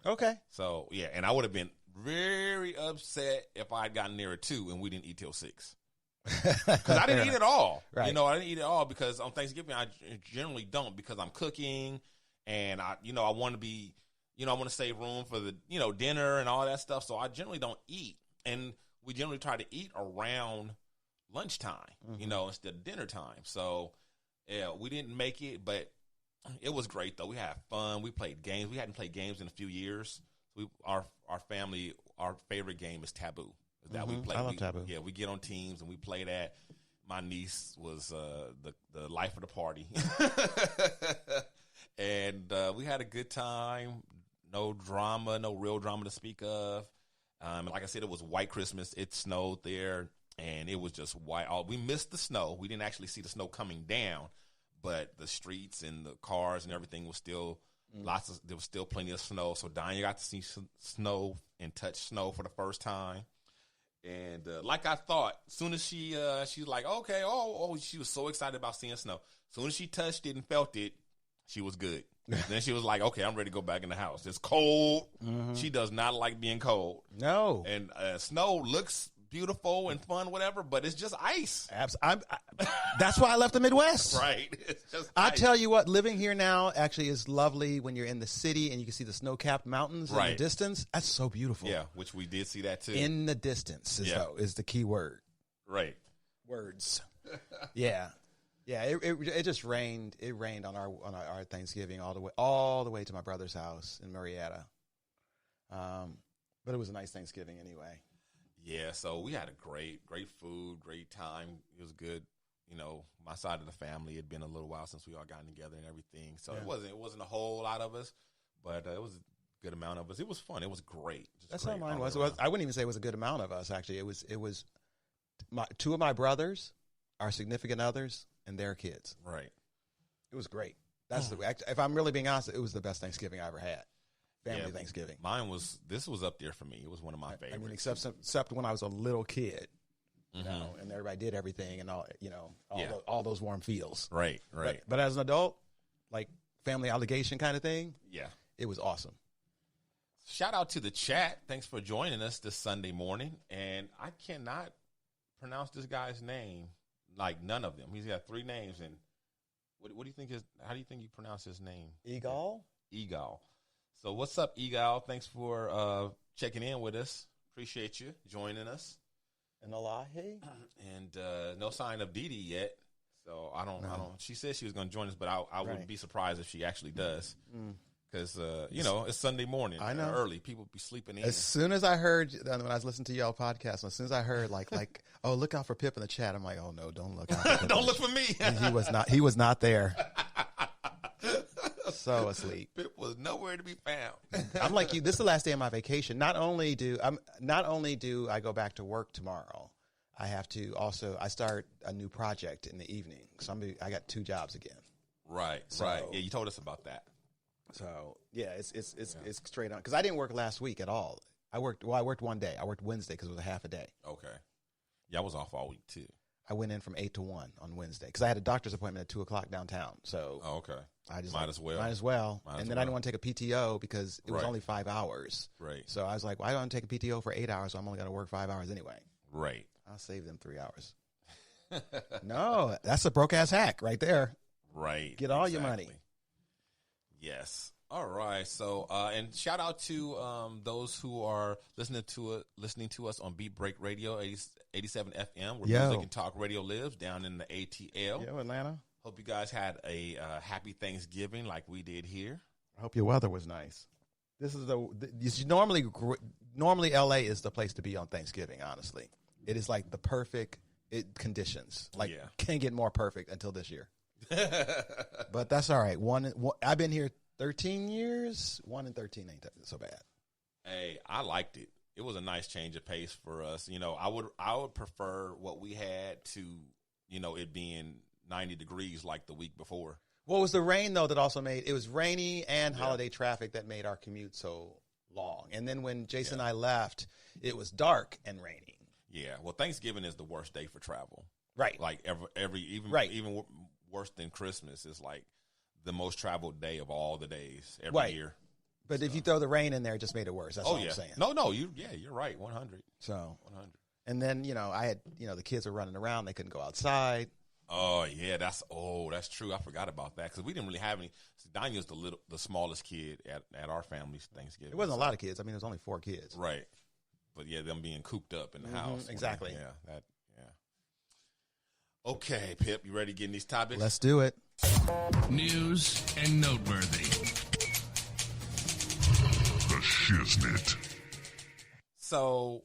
Okay. So, yeah, and I would have been very upset if I had gotten there at 2 and we didn't eat till 6. Because I didn't eat it all. Right. You know, I didn't eat it all because on Thanksgiving, I generally don't because I'm cooking and I want to be, I want to save room for the, dinner and all that stuff. So I generally don't eat. And we generally try to eat around lunchtime, instead of dinner time. So, yeah, we didn't make it, but it was great, though. We had fun. We played games. We hadn't played games in a few years. Our family, our favorite game is Taboo. That we play. I love Taboo. Yeah, we get on teams and we play that. My niece was the life of the party. And we had a good time. No drama, no real drama to speak of. Like I said, it was white Christmas. It snowed there, and it was just white. We missed the snow. We didn't actually see the snow coming down, but the streets and the cars and everything was still there was still plenty of snow. So Danya got to see snow and touch snow for the first time. And like I thought, as soon as she was like, okay, she was so excited about seeing snow. As soon as she touched it and felt it, she was good. Then she was like, okay, I'm ready to go back in the house. It's cold. She does not like being cold. No. And snow looks beautiful and fun, whatever, but it's just ice. That's why I left the Midwest. Right. It's just I ice. tell you what, living here now actually is lovely when you're in the city and you can see the snow-capped mountains in the distance. That's so beautiful. Yeah, which we did see that too. In the distance is the key word. Right. Words. Yeah. Yeah, it just rained. It rained on our Thanksgiving all the way to my brother's house in Marietta. But it was a nice Thanksgiving anyway. Yeah, so we had a great food, great time. It was good. My side of the family, it'd been a little while since we all gotten together and everything. So it wasn't a whole lot of us, but it was a good amount of us. It was fun. It was great. That's how mine was. I wouldn't even say it was a good amount of us, actually. It was two of my brothers, our significant others, and their kids. Right. It was great. If I'm really being honest, it was the best Thanksgiving I ever had. Family Thanksgiving. This was up there for me. It was one of my favorites. I mean, except when I was a little kid, and everybody did everything and all those warm feels. Right. But as an adult, like family obligation kind of thing. Yeah. It was awesome. Shout out to the chat. Thanks for joining us this Sunday morning. And I cannot pronounce this guy's name. Like none of them. He's got 3 names. And what do you think how do you think you pronounce his name? Egal. So what's up, Egal? Thanks for checking in with us. Appreciate you joining us. And Alahi. And no sign of Dee Dee yet. So I don't. She said she was going to join us, but I wouldn't be surprised if she actually does. Because, it's Sunday morning. I know. Early. People be sleeping in. As soon as I heard, when I was listening to y'all podcast, as soon as I heard, oh, look out for Pip in the chat, I'm like, oh, no, don't look out. Don't look for me. He was not there. So asleep. Pip was nowhere to be found. I'm like you. This is the last day of my vacation. Not only do I go back to work tomorrow, I have to also, I start a new project in the evening. So I got 2 jobs again. Right. Yeah, you told us about that. So yeah, it's straight on because I didn't work last week at all. I worked one day. I worked Wednesday because it was a half a day. Okay. Yeah, I was off all week too. I went in from 8 to 1 on Wednesday because I had a doctor's appointment at 2:00 downtown. So okay. I just might as well. I didn't want to take a PTO because it was only 5 hours. Right. So I was like, why don't I take a PTO for 8 hours? So I'm only going to work 5 hours anyway. Right. I'll save them 3 hours. No, that's a broke ass hack right there. Right. Get all your money. Yes. All right. So, and shout out to those who are listening to us on Beat Break Radio 87 FM, where music and talk radio lives down in the ATL. Yo, Atlanta. Hope you guys had a happy Thanksgiving like we did here. I hope your weather was nice. This is normally LA is the place to be on Thanksgiving. Honestly, it is like the perfect conditions. Can't get more perfect until this year. But that's all right. I've been here 13 years. 1 in 13 ain't so bad. Hey, I liked it. It was a nice change of pace for us. I would prefer what we had to, it being 90 degrees like the week before. Well, it was the rain though that also made it was rainy and holiday traffic that made our commute so long. And then when Jason and I left, it was dark and raining. Yeah. Well, Thanksgiving is the worst day for travel. Right. Like even worse than Christmas is like the most traveled day of all the days every year. But if you throw the rain in there, it just made it worse. That's all I'm saying. No, you're right, 100. So 100. And then, I had, the kids were running around. They couldn't go outside. Oh, yeah, that's true. I forgot about that because we didn't really have any. Daniel's the smallest kid at our family's Thanksgiving. It wasn't a lot of kids. I mean, it was only 4 kids. Right. But, yeah, them being cooped up in the house. Exactly. Yeah. Okay, Pip, you ready to get in these topics? Let's do it. News and noteworthy. The Shiznit. So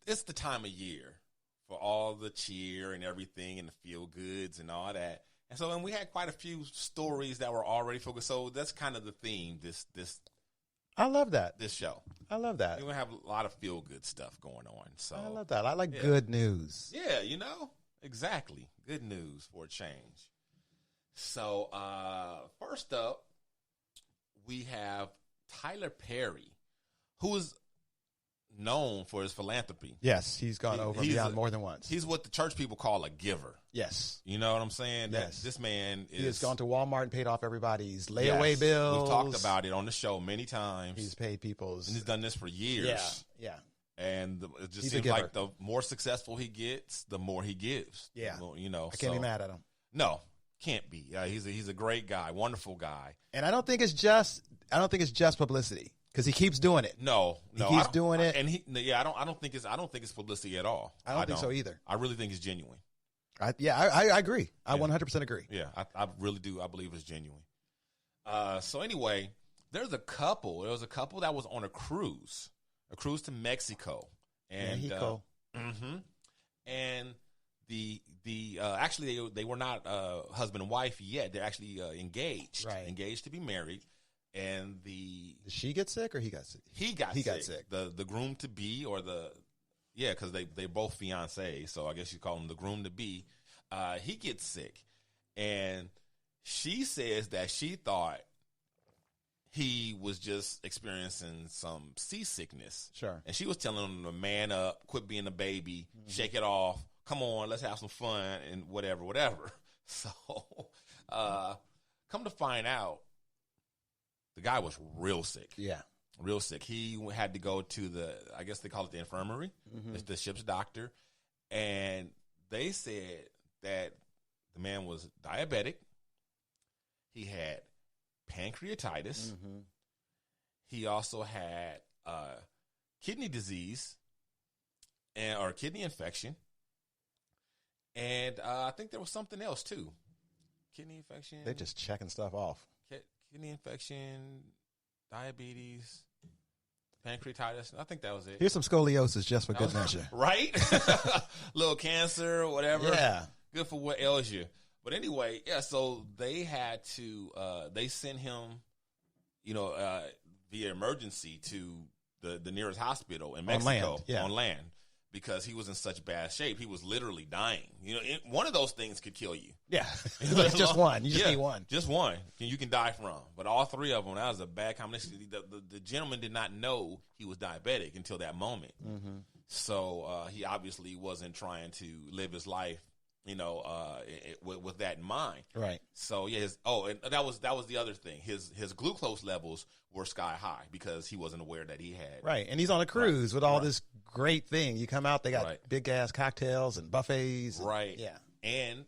it's the time of year for all the cheer and everything and the feel goods and all that. And so we had quite a few stories that were already focused. So that's kind of the theme this I love that. this show. I love that. We're gonna have a lot of feel good stuff going on. So I love that. I like good news. Yeah, exactly. Good news for a change. So first up, we have Tyler Perry, who is known for his philanthropy. Yes, he's gone over and beyond more than once. He's what the church people call a giver. Yes. You know what I'm saying? Yes. This man He has gone to Walmart and paid off everybody's layaway Yes. bills. We've talked about it on the show many times. He's paid people's. And he's done this for years. Yeah. And it just He's a seems giver. like the more successful he gets, the more he gives. Yeah. Well, I can't be mad at him. No, can't be. He's a great guy, wonderful guy. And I don't think it's just publicity because he keeps doing it. No, He keeps doing it. And I don't think it's publicity at all. I don't think so either. I really think it's genuine. I agree. I 100% agree. Yeah, I really do. I believe it's genuine. So anyway, there was a couple that was on a cruise to Mexico, and Mexico. And the actually they were not husband and wife yet. They're actually engaged, Right. Engaged to be married. And Did she get sick or he got sick? he got got sick. sick. The groom to be or because they both fiancés, so I guess you call him the groom to be. He gets sick, and she says that she thought he was just experiencing some seasickness. Sure. And she was telling him to man up, quit being a baby, shake it off. Come on, let's have some fun and whatever. So, come to find out, the guy was real sick. Yeah. Real sick. He had to go to I guess they call it the infirmary. It's the ship's doctor. And they said that the man was diabetic. He had pancreatitis. He also had kidney disease or kidney infection. And I think there was something else too. Kidney infection. They're just checking stuff off. Kidney infection, diabetes, pancreatitis. I think that was it. Here's some scoliosis just for good measure. Right? Little cancer, whatever. Yeah. Good for what ails you. But anyway, yeah, so they had to, they sent him, via emergency to the nearest hospital in Mexico. On land. Because he was in such bad shape. He was literally dying. One of those things could kill you. Yeah. Just one. You just need one. Just one you can die from. But all three of them, that was a bad combination. The gentleman did not know he was diabetic until that moment. So he obviously wasn't trying to live his life, with that in mind. Right. So yeah. And that was the other thing. His glucose levels were sky high because he wasn't aware that he had. Right. And he's on a cruise with all this great thing. You come out, they got big ass cocktails and buffets. Right. Yeah. And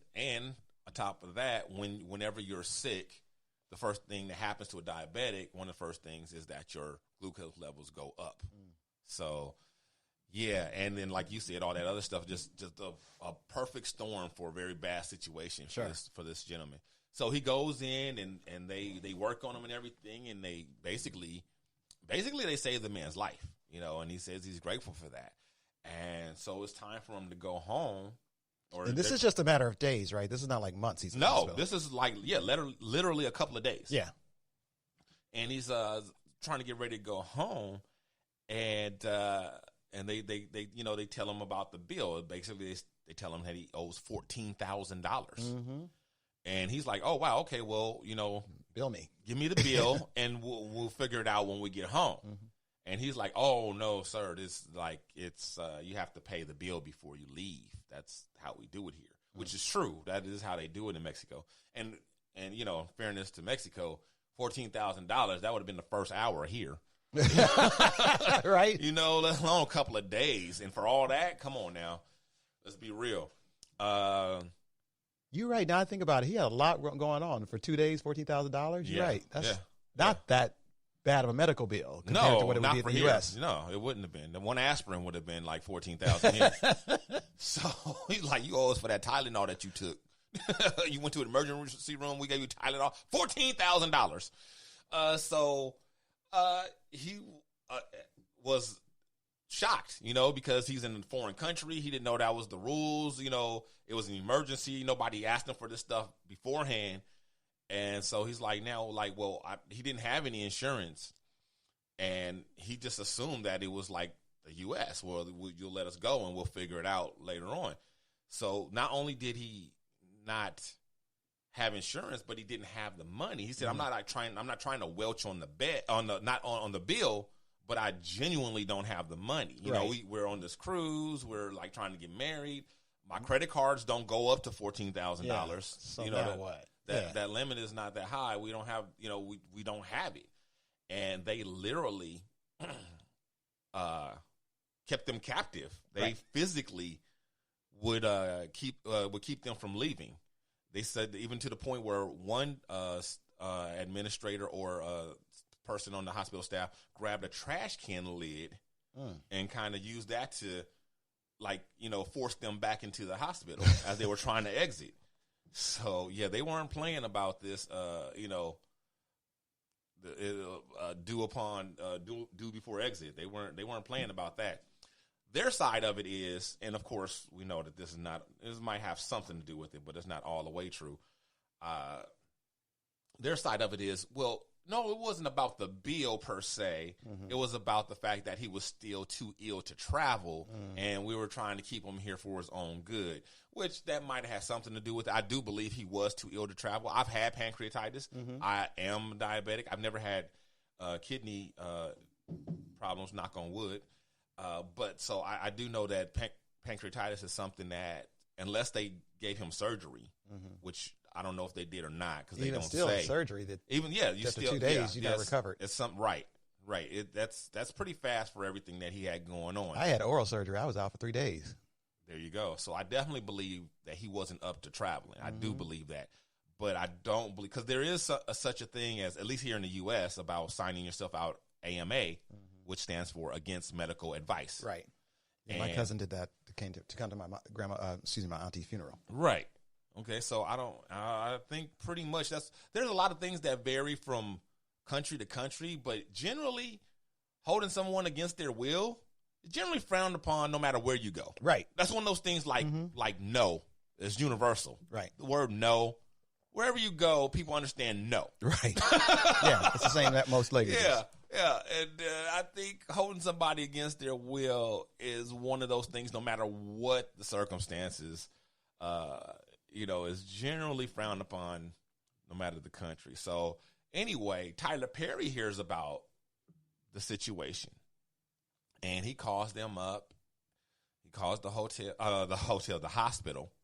on top of that, whenever you're sick, the first thing that happens to a diabetic, one of the first things is that your glucose levels go up. So, yeah, and then like you said, all that other stuff, just a perfect storm for a very bad situation for this gentleman. So he goes in and they work on him and everything, and they basically they save the man's life, and he says he's grateful for that. And so it's time for him to go home. And this is just a matter of days, right? This is not like months. He's in the hospital. This is like literally a couple of days. Yeah. And he's trying to get ready to go home, and they tell him about the bill. Basically, they tell him that he owes $14,000. And he's like, "Oh wow, okay, well, bill me, give me the bill, and we'll figure it out when we get home." And he's like, "Oh no, sir, it's you have to pay the bill before you leave. That's how we do it here," which is true. That is how they do it in Mexico. And in fairness to Mexico, $14,000, that would have been the first hour here. Right? You know, let alone a couple of days. And for all that, come on now. Let's be real. You're right. Now I think about it. He had a lot going on for 2 days, $14,000. You're right. That's not that bad of a medical bill compared to what it would be in the U.S. No, it wouldn't have been. The one aspirin would have been like $14,000 here. So he's like, you owe us for that Tylenol that you took. You went to an emergency room. We gave you Tylenol, $14,000. So he was shocked, you know, because he's in a foreign country. He didn't know that was the rules. You know, it was an emergency. Nobody asked him for this stuff beforehand. And so he's like, now, like, well, he didn't have any insurance. And he just assumed that it was like the U.S. Well, you'll let us go and we'll figure it out later on. So not only did he not have insurance, but he didn't have the money. He said, I'm not trying to welch on the not on the bill, but I genuinely don't have the money. You know, we're on this cruise. We're like trying to get married. My credit cards don't go up to $14,000. So you know, now what? That limit is not that high. We don't have, you know, we don't have it. And they literally kept them captive. They physically would keep them from leaving. They said even to the point where one administrator or person on the hospital staff grabbed a trash can lid and kind of used that to, like, you know, force them back into the hospital as they were trying to exit. So yeah, they weren't playing about this. You know, due before exit. They weren't playing about that. Their side of it is, and of course we know that this might have something to do with it, but it's not all the way true. Their side of it is, well, no, it wasn't about the bill per se. It was about the fact that he was still too ill to travel, and we were trying to keep him here for his own good, which that might have something to do with it. I do believe he was too ill to travel. I've had pancreatitis. I am diabetic. I've never had kidney problems, knock on wood. But so I do know that pancreatitis is something that, unless they gave him surgery, which I don't know if they did or not, because they don't still say surgery that you after still 2 days you got recovered. It's something right. That's pretty fast for everything that he had going on. I had oral surgery. I was out for 3 days. There you go. So I definitely believe that he wasn't up to traveling. I do believe that, but I don't believe, because there is such a thing as, at least here in the U.S., about signing yourself out AMA, which stands for Against Medical Advice. Right. Yeah, my cousin did that to come to my my auntie's funeral. Right. Okay. So I think pretty much there's a lot of things that vary from country to country, but generally holding someone against their will is generally frowned upon no matter where you go. Right. That's one of those things like no is universal. Right. The word no, wherever you go, people understand no. Right. Yeah. It's the same at most languages. Yeah, and I think holding somebody against their will is one of those things, no matter what the circumstances, you know, is generally frowned upon no matter the country. So anyway, Tyler Perry hears about the situation, and he calls them up. He calls the hospital.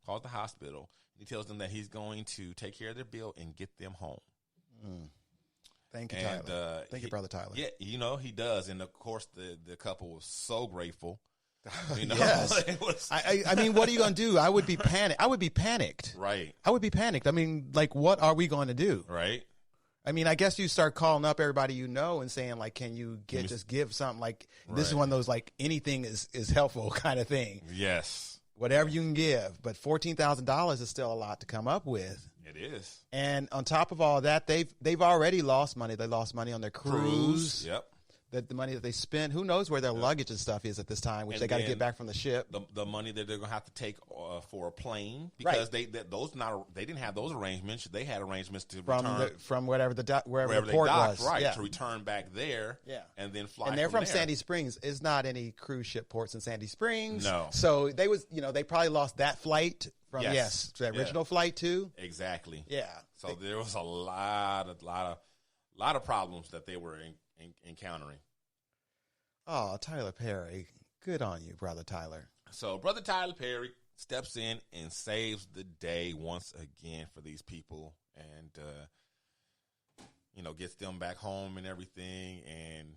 Calls the hospital. He tells them that he's going to take care of their bill and get them home. Thank you, Tyler. Thank you, Brother Tyler. Yeah, you know, he does. And, of course, the couple was so grateful. You know? Yes. I mean, what are you going to do? I would be panicked. Right. I would be panicked. I mean, like, what are we going to do? Right. I mean, I guess you start calling up everybody you know and saying, like, can you just give something? Like, this is one of those, like, anything is helpful kind of thing. Yes. Whatever you can give. But $14,000 is still a lot to come up with. It is. And on top of all that, they've already lost money. They lost money on their cruise. Yep. The money that they spent, who knows where their luggage and stuff is at this time, which they got to get back from the ship. The money that they're going to have to take for a plane, because they didn't have those arrangements. They had arrangements to return from wherever the port was, right? To return back there, and then fly. And they're from Sandy Springs. There's not any cruise ship ports in Sandy Springs, no. So they probably lost that flight from the original flight too. Exactly. Yeah. So there was a lot of problems that they were encountering. Oh, Tyler Perry. Good on you, Brother Tyler. So Brother Tyler Perry steps in and saves the day once again for these people. And, gets them back home and everything. And